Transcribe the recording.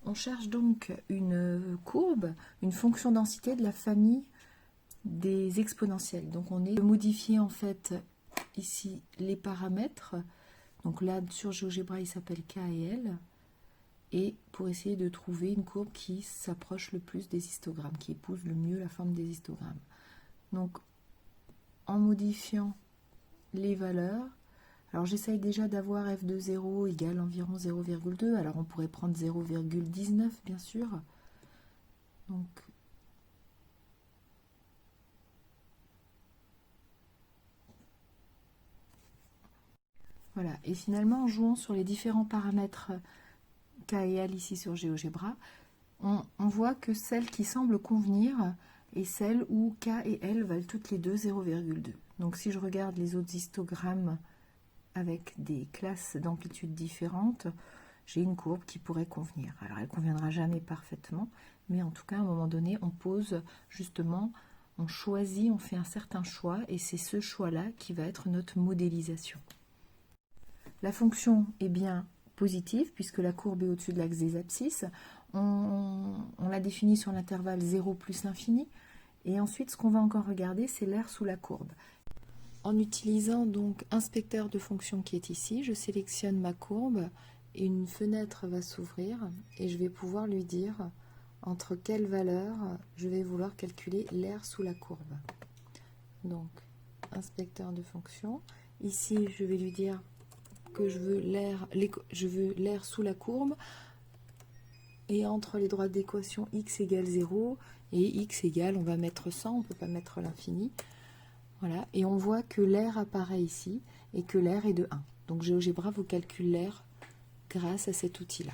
On cherche donc une courbe, une fonction densité de la famille des exponentielles. Donc on est modifier en fait ici les paramètres. Donc là sur GeoGebra il s'appelle K et L. Et pour essayer de trouver une courbe qui s'approche le plus des histogrammes, qui épouse le mieux la forme des histogrammes. Donc en modifiant les valeurs, alors j'essaye déjà d'avoir f de 0 égale environ 0,2, alors on pourrait prendre 0,19 bien sûr. Donc voilà, et finalement en jouant sur les différents paramètres K et L ici sur GeoGebra, on voit que celle qui semble convenir est celle où K et L valent toutes les deux 0,2. Donc si je regarde les autres histogrammes avec des classes d'amplitude différentes, j'ai une courbe qui pourrait convenir. Alors elle ne conviendra jamais parfaitement, mais en tout cas à un moment donné on pose justement, on choisit, on fait un certain choix et c'est ce choix-là qui va être notre modélisation. La fonction est bien positive puisque la courbe est au-dessus de l'axe des abscisses. On la définit sur l'intervalle 0 plus l'infini. Et ensuite, ce qu'on va encore regarder, c'est l'aire sous la courbe. En utilisant donc inspecteur de fonction qui est ici, je sélectionne ma courbe et une fenêtre va s'ouvrir et je vais pouvoir lui dire entre quelles valeurs je vais vouloir calculer l'aire sous la courbe. Donc, inspecteur de fonction. Ici, je vais lui dire que je veux l'aire sous la courbe et entre les droites d'équation x égale 0 et x égale, on va mettre 100, on ne peut pas mettre l'infini. Voilà, et on voit que l'aire apparaît ici et que l'aire est de 1. Donc GeoGebra vous calcule l'aire grâce à cet outil-là.